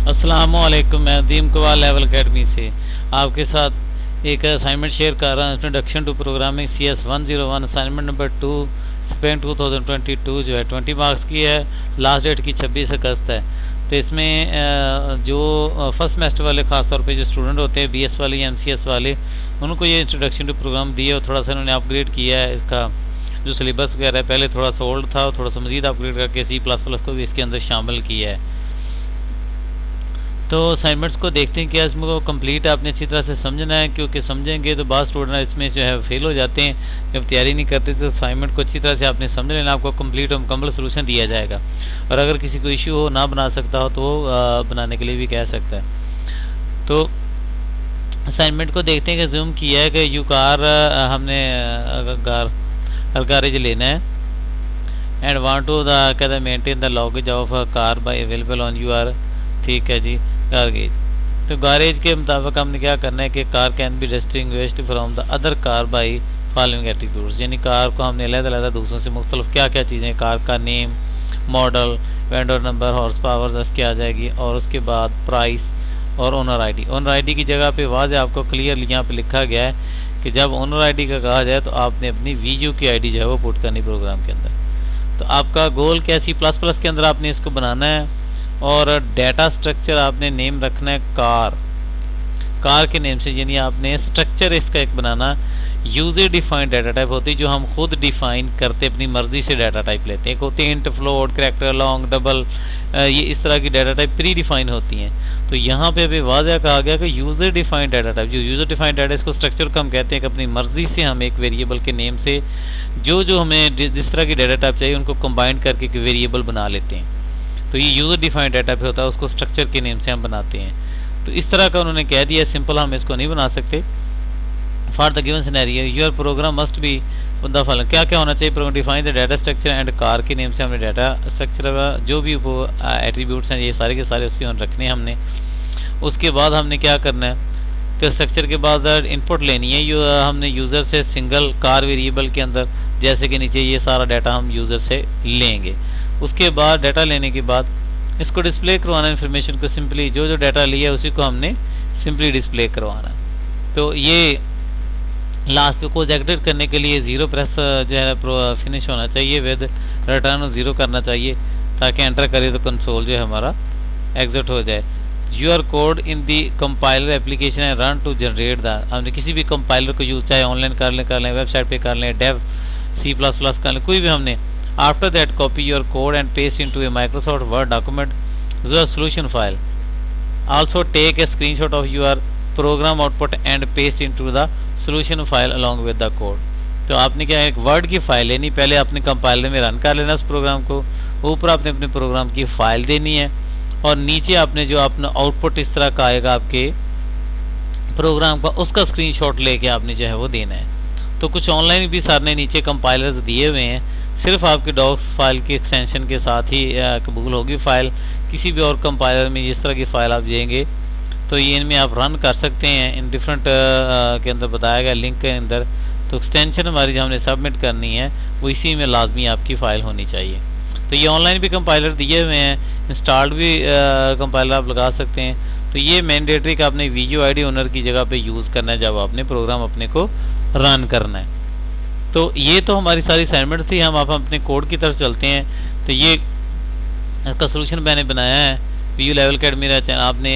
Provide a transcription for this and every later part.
अस्सलामुअलैकुम, मैं अदीम Kawal level academy से आपके साथ एक असाइनमेंट शेयर कर रहा हूँ। Introduction to programming CS101 assignment number 2 spring 2022 जो है 20 मार्क्स की है। लास्ट डेट की 26 अगस्त है। तो इसमें जो फर्स्ट सेमेस्टर वाले ख़ास तौर पे जो स्टूडेंट होते हैं BS वाले या MCS वाले, उनको ये इंट्रोडक्शन टू प्रोग्राम दिए और थोड़ा सा इन्होंने अपग्रेड किया है। इसका जो सिलेबस वगैरह है पहले थोड़ा सा ओल्ड था और थोड़ा सा मज़ीद अपग्रेड करके C++ को भी इसके अंदर शामिल किया है। तो असाइनमेंट्स को देखते हैं कि इसमें को कंप्लीट आपने अच्छी तरह से समझना है, क्योंकि समझेंगे तो बाद स्टूडेंट इसमें जो है फेल हो जाते हैं जब तैयारी नहीं करते। तो असाइनमेंट को अच्छी तरह से आपने समझ लेना, आपको कंप्लीट और मुकम्मल सोल्यूशन दिया जाएगा। और अगर किसी को इशू हो, ना बना सकता हो, तो वो बनाने के लिए भी कह सकता है। तो असाइनमेंट को देखते हैं कि जूम किया है कि यू कार हमने गारेज लेना है एंड वांट टू कहता है maintain the luggage of car by available on UR। ठीक है जी, गारेज। तो गारेज के मुताबिक हमने क्या करना है कि car can be distinguished from the other car by following attributes, यानी कार को हमने अलग-अलग दूसरों से मुख्तलिफ क्या क्या चीज़ें, कार का name, model, vendor number, horse power 10 की आ जाएगी, और उसके बाद प्राइस और ओनर आईडी। ओनर आईडी की जगह पे वाज़े आपको क्लियर यहाँ पे लिखा गया है कि जब ओनर आईडी का कहा जाए तो आपने अपनी VU की आईडी जो है वो पुट करनी प्रोग्राम के अंदर। तो आपका गोल क्या C++ के अंदर आपने इसको बनाना है, और डाटा स्ट्रक्चर आपने नेम रखना है कार के नेम से, यानी आपने स्ट्रक्चर इसका एक बनाना। यूजर डिफाइंड डाटा टाइप होती है जो हम खुद डिफाइन करते अपनी मर्जी से डाटा टाइप लेते हैं। एक होती है int, float, character, long, double, ये इस तरह की डाटा टाइप प्री डिफाइन होती हैं। तो यहाँ पे अभी वाज़ह कहा गया कि यूज़र डिफाइंड डाटा टाइप, जो यूज़र डिफाइंड डाटा इसको स्ट्रक्चर को हम कहते हैं कि अपनी मर्जी से हम एक वेरिएबल के नेम से जो हमें जिस तरह की डाटा टाइप चाहिए उनको कंबाइन करके एक वेरिएबल बना लेते हैं। तो ये यूज़र डिफाइंड डाटा पे होता है, उसको स्ट्रक्चर के नेम से हम बनाते हैं। तो इस तरह का उन्होंने कह दिया, सिंपल हम इसको नहीं बना सकते। For the given scenario your program must be the following, क्या क्या होना चाहिए, program define the data structure and car के नेम से हमने डाटा स्ट्रक्चर जो भी वो एट्रीब्यूट्स हैं ये सारे के सारे उसके रखने हैं हमने। उसके बाद हमने क्या करना है कि स्ट्रक्चर के बाद इनपुट लेनी है हमने यूज़र से सिंगल कार वेरिएबल के अंदर, जैसे कि नीचे ये सारा डाटा हम यूज़र से लेंगे। उसके बाद डाटा लेने के बाद इसको डिस्प्ले करवाना, इन्फॉर्मेशन को सिंपली जो डाटा लिया है उसी को हमने सिंपली डिस्प्ले करवाना। तो ये लास्ट पे को एग्जिट करने के लिए 0 प्रेस जो है फिनिश होना चाहिए विद रिटर्न 0 करना चाहिए, ताकि एंटर करें तो कंसोल जो है हमारा एग्जिट हो जाए। Your code in the compiler application है रन टू जनरेट द, हमने किसी भी कंपाइलर को यूज चाहे ऑनलाइन कर लें वेबसाइट पे कर लें, डेव C++ कर लें, कोई भी हमने। After that, copy your code and paste into a Microsoft Word document your solution file. Also take a screenshot of your program output and paste into the solution file along with the code. तो आपने क्या एक word की file लेनी, पहले अपने compiler में run कर लेना उस प्रोग्राम को, ऊपर आपने अपने प्रोग्राम की फाइल देनी है, और नीचे आपने जो अपना आउटपुट इस तरह का आएगा आपके प्रोग्राम का, उसका स्क्रीनशॉट लेके आपने जो है वो देना है। तो कुछ ऑनलाइन भी सर ने नीचे कंपाइलर्स दिए हुए हैं, सिर्फ आपके डॉक्स फाइल की एक्सटेंशन के साथ ही कबूल होगी फाइल। किसी भी और कंपाइलर में जिस तरह की फ़ाइल आप देंगे तो ये इनमें आप रन कर सकते हैं। इन डिफरेंट के अंदर बताया गया लिंक के अंदर। तो एक्सटेंशन हमारी जो हमने सबमिट करनी है वो इसी में लाजमी आपकी फ़ाइल होनी चाहिए। तो ये ऑनलाइन भी कंपाइलर दिए हुए हैं, इंस्टॉल्ड भी कंपाइलर आप लगा सकते हैं। तो ये मैंडेटरी का आपने VU ID ओनर की जगह पे यूज़ करना है जब आपने प्रोग्राम अपने को रन करना है। तो ये तो हमारी सारी असाइनमेंट थी। हम आप अपने कोड की तरफ चलते हैं। तो ये इसका सोल्यूशन मैंने बनाया है VU लेवल अकेडमी चैनल। आपने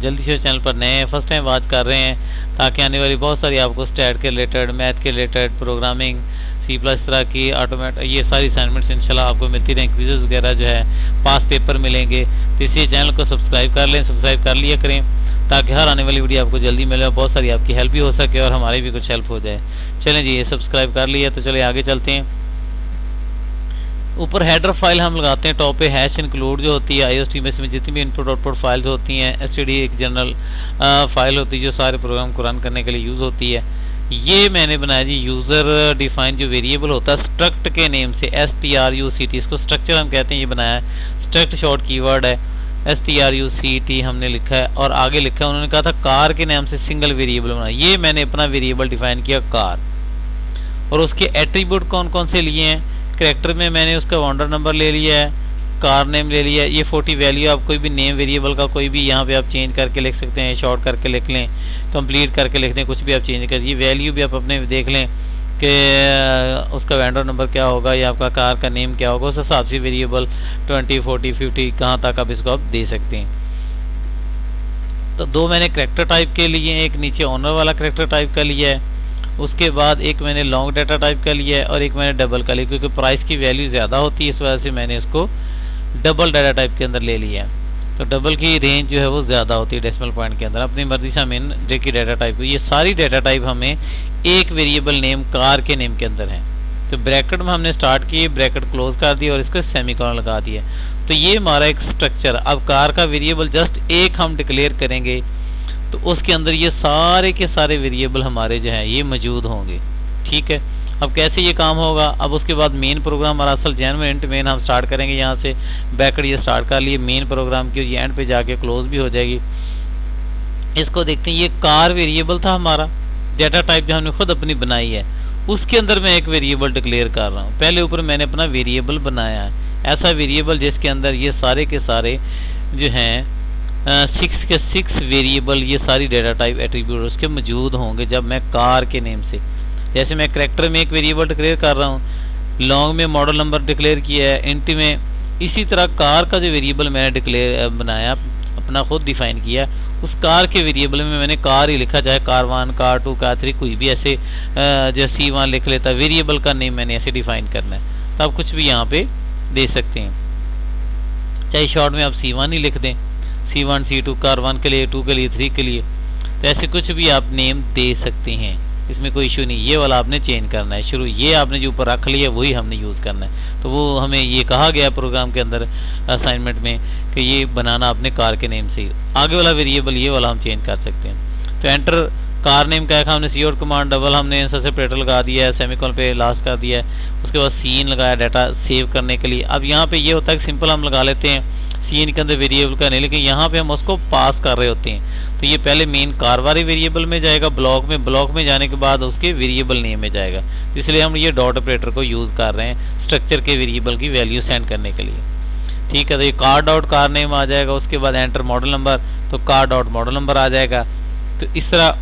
जल्दी से चैनल पर नए फर्स्ट टाइम वॉच कर रहे हैं, ताकि आने वाली बहुत सारी आपको स्टैट के रिलेटेड, मैथ के रिलेटेड, प्रोग्रामिंग, C+ तरह की ऑटोमेट, ये सारी असाइनमेंट्स इंशाल्लाह आपको मिलती रहें। क्विज़ेस वगैरह जो है पास पेपर मिलेंगे। तो इसी चैनल को सब्सक्राइब कर लें, सब्सक्राइब कर लिया करें, ताकि हर आने वाली वीडियो आपको जल्दी मिले और बहुत सारी आपकी हेल्प भी हो सके और हमारी भी कुछ हेल्प हो जाए। चलें जी, ये सब्सक्राइब कर लिया तो चलिए आगे चलते हैं। ऊपर हेडर फाइल हम लगाते हैं, टॉप पे हैश इंक्लूड जो होती है IOSTMS में जितनी भी इनपुट आउटपुट फाइल्स होती हैं। STD एक जनरल फाइल होती है जो सारे प्रोग्राम को रन करने के लिए यूज़ होती है। ये मैंने बनाया जी यूज़र डिफाइन जो वेरिएबल होता है स्ट्रक्ट के नेम से, STRUCT, इसको स्ट्रक्चर हम कहते हैं। ये बनाया है स्ट्रक्ट शॉर्ट कीवर्ड है, STRUCT हमने लिखा है, और आगे लिखा है उन्होंने कहा था कार के नाम से सिंगल वेरिएबल बनाया। ये मैंने अपना वेरिएबल डिफाइन किया कार, और उसके एट्रीब्यूट कौन कौन से लिए हैं। कैरेक्टर में मैंने उसका वाउंडर नंबर ले लिया है, कार नेम ले लिया। ये 40 वैल्यू आप कोई भी नेम वेरिएबल का कोई भी यहाँ पे आप चेंज करके लिख सकते हैं, शॉर्ट करके लिख लें, कंप्लीट करके लिख दें, कुछ भी आप चेंज करिए। वैल्यू भी आप अपने देख लें कि उसका वेंडर नंबर क्या होगा या आपका कार का नेम क्या होगा, उस हिसाब से वेरिएबल 20, 40, 50 कहाँ तक आप इसको आप दे सकते हैं। तो दो मैंने करेक्टर टाइप के लिए, एक नीचे ऑनर वाला करेक्टर टाइप का लिया है, उसके बाद एक मैंने लॉन्ग डाटा टाइप का लिया है और एक मैंने डबल का लिया, क्योंकि प्राइस की वैल्यू ज़्यादा होती है, इस वजह से मैंने इसको डबल डाटा टाइप के अंदर ले लिया है। तो डबल की रेंज जो है वो ज़्यादा होती है डेसिमल पॉइंट के अंदर। अपनी मर्जी से हमें देखिए डाटा टाइप, ये सारी डाटा टाइप हमें एक वेरिएबल नेम कार के नेम के अंदर है। तो ब्रैकेट में हमने स्टार्ट किए, ब्रैकेट क्लोज कर दिया और इसको सेमीकोलन लगा दिया। तो ये हमारा एक स्ट्रक्चर। अब कार का वेरिएबल जस्ट एक हम डिक्लेयर करेंगे तो उसके अंदर ये सारे के सारे वेरिएबल हमारे जो हैं ये मौजूद होंगे। ठीक है, अब कैसे ये काम होगा, अब उसके बाद मेन प्रोग्राम हमारा असल जेनरेट मेन हम स्टार्ट करेंगे। यहाँ से ब्रैकेट ये स्टार्ट कर लिए मेन प्रोग्राम की, ये एंड पे जाके क्लोज भी हो जाएगी। इसको देखते हैं, ये कार वेरिएबल था हमारा, डाटा टाइप जो हमने खुद अपनी बनाई है, उसके अंदर मैं एक वेरिएबल डिक्लेयर कर रहा हूँ। पहले ऊपर मैंने अपना वेरिएबल बनाया है, ऐसा वेरिएबल जिसके अंदर ये सारे के सारे जो हैं 6 के 6 वेरिएबल, ये सारी डाटा टाइप एट्रीब्यूट उसके मौजूद होंगे। जब मैं कार के नेम से, जैसे मैं करैक्टर में एक वेरिएबल डिक्लेयर कर रहा हूँ, लॉन्ग में मॉडल नंबर डिक्लेयर किया है, इंट में, इसी तरह कार का जो वेरिएबल मैंने डिक्लेयर बनाया अपना खुद डिफाइन किया, उस कार के वेरिएबल में मैंने कार ही लिखा, चाहे कार 1, कार 2, कार 3 कोई भी ऐसे जो C1 लिख लेता। वेरिएबल का नेम मैंने ऐसे डिफाइन करना है, तो आप कुछ भी यहाँ पे दे सकते हैं, चाहे शॉर्ट में आप C1 ही लिख दें, C1, C2, कार 1 के लिए, 2 के लिए, 3 के लिए, तो ऐसे कुछ भी आप नेम दे सकते हैं, इसमें कोई इशू नहीं। ये वाला आपने चेंज करना है, शुरू ये आपने जो ऊपर रख लिया वही हमने यूज़ करना है। तो वो हमें ये कहा गया प्रोग्राम के अंदर असाइनमेंट में कि ये बनाना अपने कार के नेम से ही। आगे वाला वेरिएबल ये वाला हम चेंज कर सकते हैं। तो एंटर कार नेम का हमने सी आउट कमांड डबल हमने सेपरेटर लगा दिया है, सेमीकोलन पे लास्ट कर दिया है, उसके बाद सीन लगाया डाटा सेव करने के लिए। अब यहाँ पे ये होता है कि सिंपल हम लगा लेते हैं सीन के अंदर वेरिएबल का नहीं, लेकिन यहाँ पे हम उसको पास कर रहे होते हैं। तो ये पहले मेन कार वाले वेरिएबल में जाएगा, ब्लॉक में जाने के बाद उसके वेरिएबल नेम में जाएगा, इसलिए हम ये डॉट ऑपरेटर को यूज़ कर रहे हैं स्ट्रक्चर के वेरिएबल की वैल्यू सेंड करने के लिए। ठीक है, तो ये कार डॉट कार नेम आ जाएगा, उसके बाद एंटर मॉडल नंबर, तो कार डॉट मॉडल नंबर आ जाएगा। तो इस तरह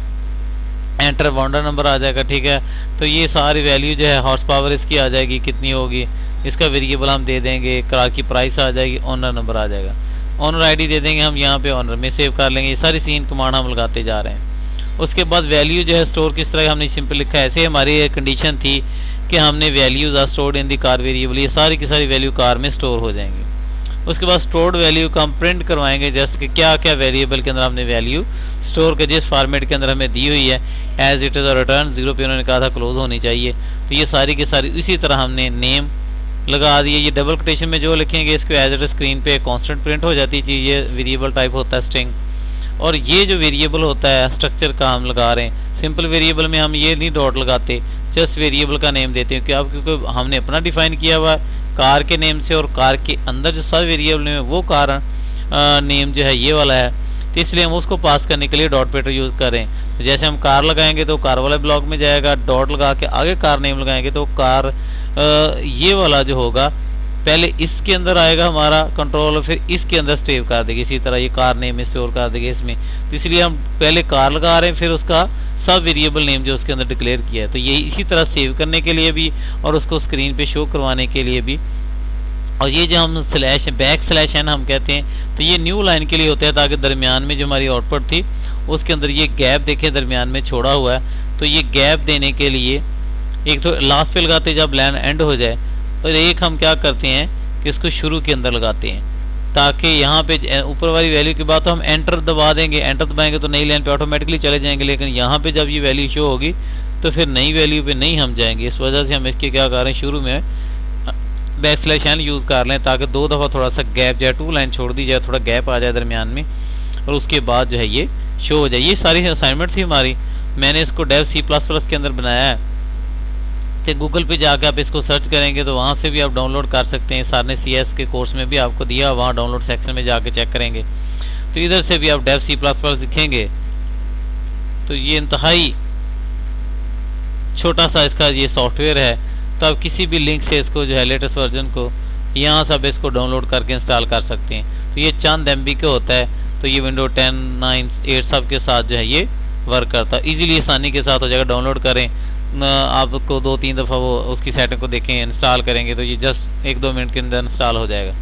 एंटर वॉन्डर नंबर आ जाएगा। ठीक है, तो ये सारी वैल्यू जो है हॉर्स पावर इसकी आ जाएगी, कितनी होगी, इसका वेरिएबल हम दे देंगे, कार की प्राइस आ जाएगी, ऑनर नंबर आ जाएगा, ऑनर आईडी दे देंगे हम, यहाँ पे ऑनर में सेव कर लेंगे। ये सारी सीन कमांड हम लगाते जा रहे हैं। उसके बाद वैल्यू जो है स्टोर किस तरह हमने सिंपल लिखा है, ऐसे हमारी कंडीशन थी कि हमने values are stored in the car variable, ये सारी की सारी वैल्यू कार में स्टोर हो जाएंगी। उसके बाद स्टोर्ड वैल्यू का हम प्रिंट करवाएंगे, जैसे कि क्या क्या वेरिएबल के अंदर हमने वैल्यू स्टोर कर, जिस फॉर्मेट के अंदर हमें दी हुई है एज इट इज़, और रिटर्न 0 पे उन्होंने कहा था क्लोज होनी चाहिए। तो ये सारी की सारी इसी तरह हमने नेम लगा दिए। ये डबल कोटेशन में जो लिखेंगे इसको एज इट स्क्रीन पे कांस्टेंट प्रिंट हो जाती है, ये वेरिएबल टाइप होता है स्ट्रिंग। और ये जो वेरिएबल होता है स्ट्रक्चर का हम लगा रहे हैं, सिंपल वेरिएबल में हम ये नहीं डॉट लगाते, जस्ट वेरिएबल का नेम देते हैं, क्योंकि हमने अपना डिफाइन किया हुआ कार के नेम से, और कार के अंदर जो सब वेरिएबल में वो कार नेम जो है ये वाला है, तो इसलिए हम उसको पास करने के लिए डॉट ऑपरेटर यूज़ करें। तो जैसे हम कार लगाएंगे तो कार वाले ब्लॉक में जाएगा, डॉट लगा के आगे कार नेम लगाएंगे तो कार ये वाला जो होगा पहले इसके अंदर आएगा हमारा कंट्रोल, और फिर इसके अंदर सेव कर देगी, इसी तरह ये कार नेम में स्टोर कर देगी इसमें। तो इसलिए हम पहले कार लगा रहे हैं, फिर उसका सब वेरिएबल नेम जो उसके अंदर डिक्लेयर किया है। तो ये इसी तरह सेव करने के लिए भी और उसको स्क्रीन पे शो करवाने के लिए भी। और ये जो हम /n हम कहते हैं, तो ये न्यू लाइन के लिए होता है, ताकि दरमियान में जो हमारी आउटपुट थी उसके अंदर ये गैप देखें दरमियान में छोड़ा हुआ है। तो ये गैप देने के लिए एक तो लास्ट पे लगाते हैं जब लाइन एंड हो जाए, और एक हम क्या करते हैं कि इसको शुरू के अंदर लगाते हैं, ताकि यहाँ पे ऊपर वाली वैल्यू के बाद तो हम एंटर दबा देंगे, एंटर दबाएंगे तो नई लाइन पे ऑटोमेटिकली चले जाएंगे, लेकिन यहाँ पे जब ये वैल्यू शो होगी तो फिर नई वैल्यू पे नहीं हम जाएंगे। इस वजह से हम इसके क्या कर रहे हैं, शुरू में /n यूज़ कर लें, ताकि 2 दफ़ा थोड़ा सा गैप जाए, 2 लाइन छोड़ दी जाए, थोड़ा गैप आ जाए दरमियान में, और उसके बाद जो है ये शो हो जाए। ये सारी असाइनमेंट थी हमारी, मैंने इसको डेव C++ के अंदर बनाया है। तो गूगल पे जाकर आप इसको सर्च करेंगे तो वहाँ से भी आप डाउनलोड कर सकते हैं। सर ने CS के कोर्स में भी आपको दिया, वहाँ डाउनलोड सेक्शन में जाके चेक करेंगे तो इधर से भी आप डेव C++ लिखेंगे तो ये इंतहाई छोटा सा इसका ये सॉफ्टवेयर है। तो आप किसी भी लिंक से इसको जो है लेटेस्ट वर्जन को यहाँ से आप इसको डाउनलोड करके इंस्टॉल कर सकते हैं। तो ये चंद MB का होता है। तो ये विंडो 10, 9, 8 सब के साथ जो है ये वर्क करता है। इजीली आसानी के साथ हो जाएगा। डाउनलोड करें, आपको 2-3 दफ़ा वो उसकी सेटिंग को देखें, इंस्टॉल करेंगे तो ये जस्ट 1-2 मिनट के अंदर इंस्टॉल हो जाएगा।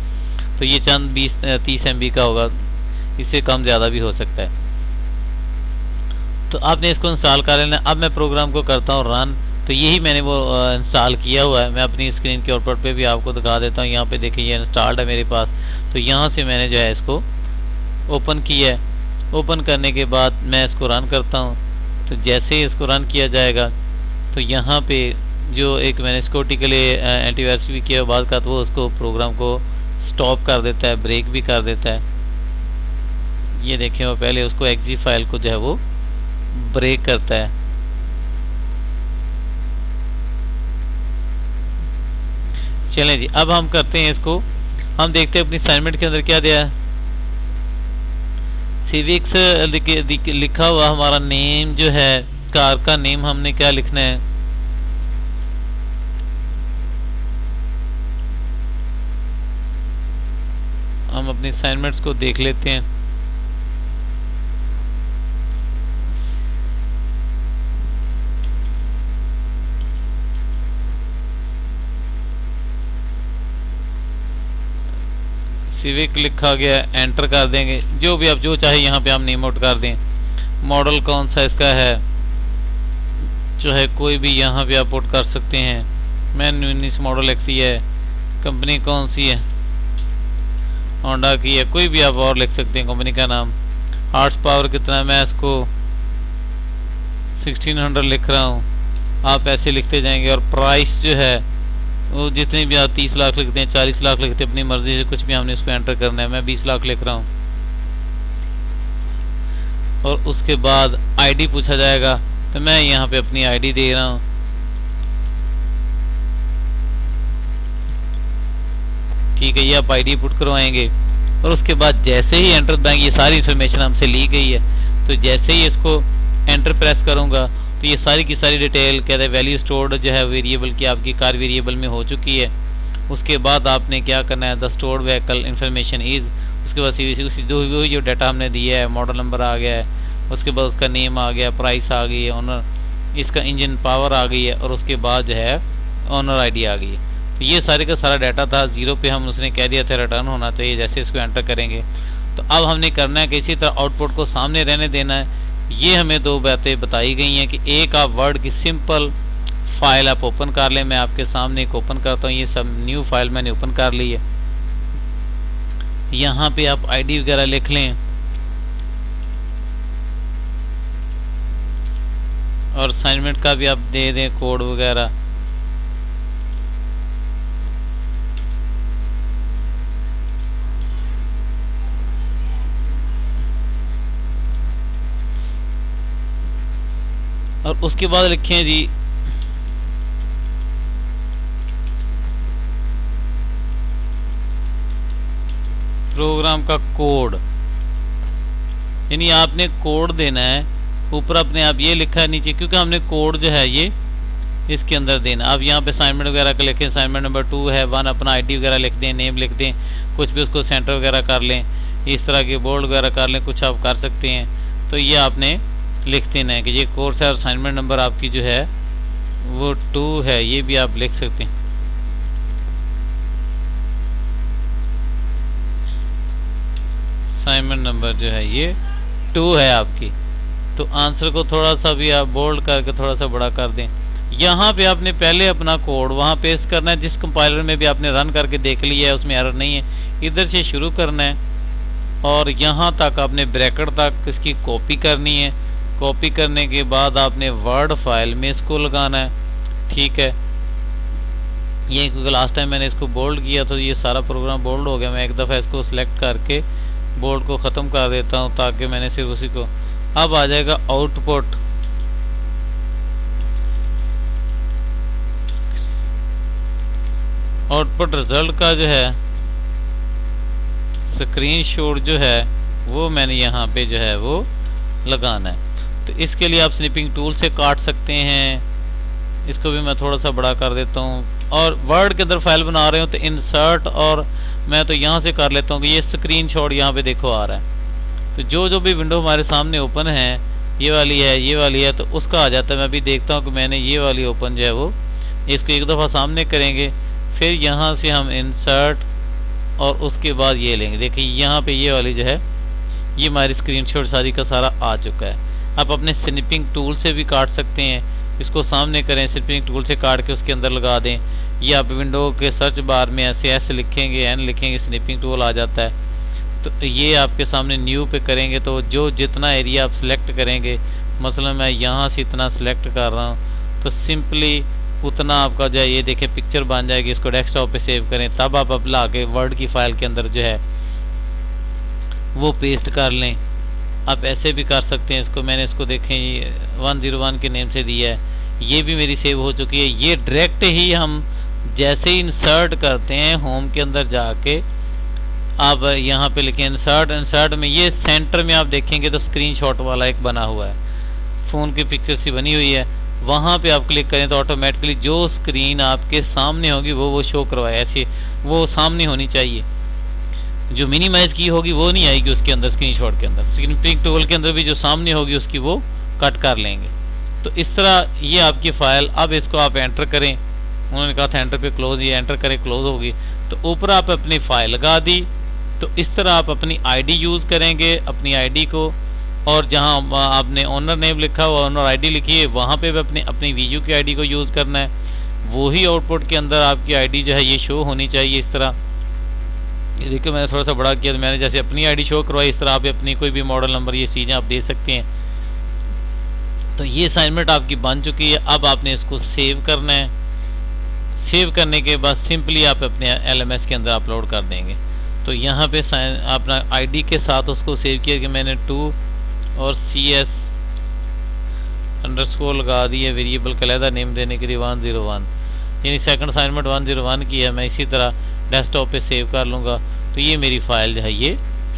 तो ये चंद 20-30 MB का होगा, इससे कम ज़्यादा भी हो सकता है। तो आपने इसको इंस्टॉल कर लेना। अब मैं प्रोग्राम को करता हूँ रन। तो यही मैंने वो इंस्टॉल किया हुआ है। मैं अपनी स्क्रीन के आउटपुट पे भी आपको दिखा देता हूँ। यहाँ पे देखिए ये इंस्टॉल्ड है मेरे पास। तो यहाँ से मैंने जो है इसको ओपन किया है। ओपन करने के बाद मैं इसको रन करता हूँ। तो जैसे ही इसको रन किया जाएगा तो यहाँ पे जो एक मैंने सिक्योरिटी के लिए एंटीवायरस भी किया बाद का, तो वो उसको प्रोग्राम को स्टॉप कर देता है, ब्रेक भी कर देता है। ये देखें वो पहले उसको एक्जी फाइल को जो है वो ब्रेक करता है। चलें जी, अब हम करते हैं इसको, हम देखते हैं अपनी असाइनमेंट के अंदर क्या दिया है। सिविक्स लिखा हुआ हमारा नेम जो है, कार का नेम हमने क्या लिखना है, हम अपनी असाइनमेंट्स को देख लेते हैं। सिविक लिखा गया, एंटर कर देंगे। जो भी आप जो चाहे यहाँ पे आप नेम आउट कर दें। मॉडल कौन सा इसका है जो है कोई भी यहाँ पे आप आउट कर सकते हैं। मैंने 19 मॉडल लिख दिया है। कंपनी कौन सी है, होंडा की है। कोई भी आप और लिख सकते हैं कंपनी का नाम। हार्स पावर कितना है, मैं इसको 1600 लिख रहा हूँ। आप ऐसे लिखते जाएंगे। और प्राइस जो है वो जितने भी आप 30 लाख लिखते हैं, 40 लाख लिखते हैं, अपनी मर्जी से कुछ भी हमने उसको एंटर करना है। मैं 20 लाख लिख रहा हूँ। और उसके बाद आईडी पूछा जाएगा, तो मैं यहाँ पे अपनी आईडी दे रहा हूँ। ठीक है, ये आप आईडी पुट करवाएंगे। और उसके बाद जैसे ही एंटर दबाएंगे, ये सारी इन्फॉर्मेशन हमसे ली गई है। तो जैसे ही इसको एंटर प्रेस करूँगा तो ये सारी की सारी डिटेल कहते हैं वैल्यू स्टोर्ड जो है वेरिएबल की आपकी कार वेरिएबल में हो चुकी है। उसके बाद आपने क्या करना है, the stored vehicle information is, उसके बाद जो डाटा हमने दिया है, मॉडल नंबर आ गया है, उसके बाद उसका नेम आ गया, प्राइस आ गई है, ऑनर, इसका इंजन पावर आ गई है, और उसके बाद जो है ऑनर आईडी आ गई है। तो ये सारे का सारा डाटा था। 0 पे हम उसने कह दिया था रिटर्न होना चाहिए। जैसे इसको एंटर करेंगे तो अब हमने करना है कि इसी तरह आउटपुट को सामने रहने देना है। ये हमें 2 बातें बताई गई हैं कि एक आप वर्ड की सिंपल फाइल आप ओपन कर लें। मैं आपके सामने एक ओपन करता हूँ। ये सब न्यू फाइल मैंने ओपन कर ली है। यहाँ पे आप आईडी वगैरह लिख लें और असाइनमेंट का भी आप दे दें कोड वगैरह। और उसके बाद लिखें जी प्रोग्राम का कोड, यानी आपने कोड देना है। ऊपर अपने आप ये लिखा है नीचे, क्योंकि हमने कोड जो है ये इसके अंदर देना। आप यहाँ पे असाइनमेंट वगैरह का लिखें। असाइनमेंट नंबर 2 है 1, अपना आईडी वगैरह लिख दें, नेम लिख दें, कुछ भी उसको सेंटर वगैरह कर लें, इस तरह के बोल्ड वगैरह कर लें, कुछ आप कर सकते हैं। तो ये आपने लिख देना है कि ये कोर्स है और असाइनमेंट नंबर आपकी जो है वो 2 है। ये भी आप लिख सकते हैं। असाइनमेंट नंबर जो है ये 2 है आपकी। तो आंसर को थोड़ा सा भी आप बोल्ड करके थोड़ा सा बड़ा कर दें। यहाँ पे आपने पहले अपना कोड वहाँ पेस्ट करना है, जिस कंपाइलर में भी आपने रन करके देख लिया है उसमें एरर नहीं है। इधर से शुरू करना है और यहाँ तक आपने ब्रैकेट तक इसकी कॉपी करनी है। कॉपी करने के बाद आपने वर्ड फाइल में इसको लगाना है। ठीक है, ये क्योंकि लास्ट टाइम मैंने इसको बोल्ड किया तो ये सारा प्रोग्राम बोल्ड हो गया। मैं एक दफ़ा इसको सिलेक्ट करके बोल्ड को ख़त्म कर देता हूँ ताकि मैंने सिर्फ उसी को। अब आ जाएगा आउटपुट। आउटपुट रिजल्ट का जो है स्क्रीनशॉट जो है वो मैंने यहाँ पे जो है वो लगाना है। तो इसके लिए आप स्निपिंग टूल से काट सकते हैं। इसको भी मैं थोड़ा सा बड़ा कर देता हूँ और वर्ड के अंदर फाइल बना रहे हो तो इंसर्ट, और मैं तो यहाँ से कर लेता हूँ कि ये स्क्रीनशॉट यहाँ पे देखो आ रहा है। तो जो भी विंडो हमारे सामने ओपन है, ये वाली है, ये वाली है, तो उसका आ जाता है। मैं अभी देखता हूँ कि मैंने ये वाली ओपन जो है वो, इसको एक दफ़ा सामने करेंगे, फिर यहाँ से हम इंसर्ट और उसके बाद ये लेंगे। देखिए यहाँ पे ये वाली जो है ये हमारी स्क्रीनशॉट सारी का सारा आ चुका है। आप अपने स्निपिंग टूल से भी काट सकते हैं, इसको सामने करें, स्निपिंग टूल से काट के उसके अंदर लगा दें। ये आप विंडो के सर्च बार में ऐसे ऐसे लिखेंगे, एन लिखेंगे, स्निपिंग टूल आ जाता है। तो ये आपके सामने न्यू पे करेंगे तो जो जितना एरिया आप सिलेक्ट करेंगे, मसलन मैं यहाँ से इतना सिलेक्ट कर रहा हूँ, तो सिंपली उतना आपका जो है ये देखिए पिक्चर बन जाएगी। इसको डेस्कटॉप पे सेव करें, तब आप ला के वर्ड की फाइल के अंदर जो है वो पेस्ट कर लें। आप ऐसे भी कर सकते हैं इसको। मैंने इसको देखें 101 के नेम से दिया है, ये भी मेरी सेव हो चुकी है। ये डायरेक्ट ही हम जैसे ही इंसर्ट करते हैं होम के अंदर जाके आप यहाँ पे लिखें इंसर्ट, इंसर्ट में ये सेंटर में आप देखेंगे तो स्क्रीनशॉट वाला एक बना हुआ है, फ़ोन की पिक्चर सी बनी हुई है, वहाँ पे आप क्लिक करें तो ऑटोमेटिकली जो स्क्रीन आपके सामने होगी वो शो करवाए। ऐसे वो सामने होनी चाहिए, जो मिनिमाइज़ की होगी वो नहीं आएगी उसके अंदर, स्क्रीनशॉट के अंदर। स्निपिंग टूल के अंदर भी जो सामने होगी उसकी वो कट कर लेंगे। तो इस तरह ये आपकी फ़ाइल, अब इसको आप एंटर करें, उन्होंने कहा था एंटर पे क्लोज, ये एंटर करें क्लोज होगी। तो ऊपर आप अपनी फ़ाइल लगा दी। तो इस तरह आप अपनी आईडी यूज़ करेंगे, अपनी आईडी को, और जहाँ आपने ओनर नेम लिखा हुआ, ओनर आईडी लिखी है, वहाँ पे भी अपनी वीयू की आईडी को यूज़ करना है। वही आउटपुट के अंदर आपकी आईडी जो है ये शो होनी चाहिए इस तरह। ये देखिए मैंने थोड़ा सा बड़ा किया, तो मैंने जैसे अपनी आईडी शो करवाई, इस तरह आप अपनी कोई भी मॉडल नंबर ये चीज़ें आप दे सकते हैं। तो ये असाइनमेंट आपकी बन चुकी है। अब आपने इसको सेव करना है। सेव करने के बाद सिंपली आप अपने LMS के अंदर अपलोड कर देंगे। तो यहाँ पे अपना आईडी के साथ उसको सेव किया कि मैंने 2 और CS अंडरस्कोर लगा दिए, वेरिएबल का अलहदा नेम देने के लिए 101, यानी सेकंड असाइनमेंट 101 की है। मैं इसी तरह डेस्कटॉप पे सेव कर लूँगा, तो ये मेरी फ़ाइल जो है ये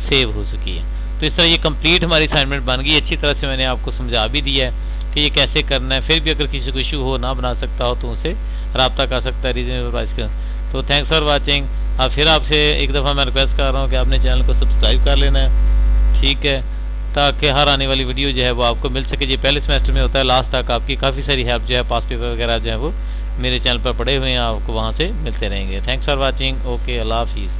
सेव हो चुकी है। तो इस तरह ये कंप्लीट हमारी असाइनमेंट बन गई। अच्छी तरह से मैंने आपको समझा भी दिया है कि ये कैसे करना है। फिर भी अगर किसी को इशू हो, ना बना सकता हो, तो उनसे रब्ता कर सकता है रीजनेबल प्राइस का। तो थैंक्स फॉर वाचिंग। अब फिर आपसे एक दफ़ा मैं रिक्वेस्ट कर रहा हूँ कि आपने चैनल को सब्सक्राइब कर लेना है, ठीक है, ताकि हर आने वाली वीडियो जो है वो आपको मिल सके। ये पहले सेमेस्टर में होता है, लास्ट तक आपकी काफ़ी सारी हेल्प जो है, पास पेपर वगैरह जो है वो मेरे चैनल पर पड़े हुए हैं, आपको वहाँ से मिलते रहेंगे। Thanks for watching. ओके, अल्लाह हाफिज़।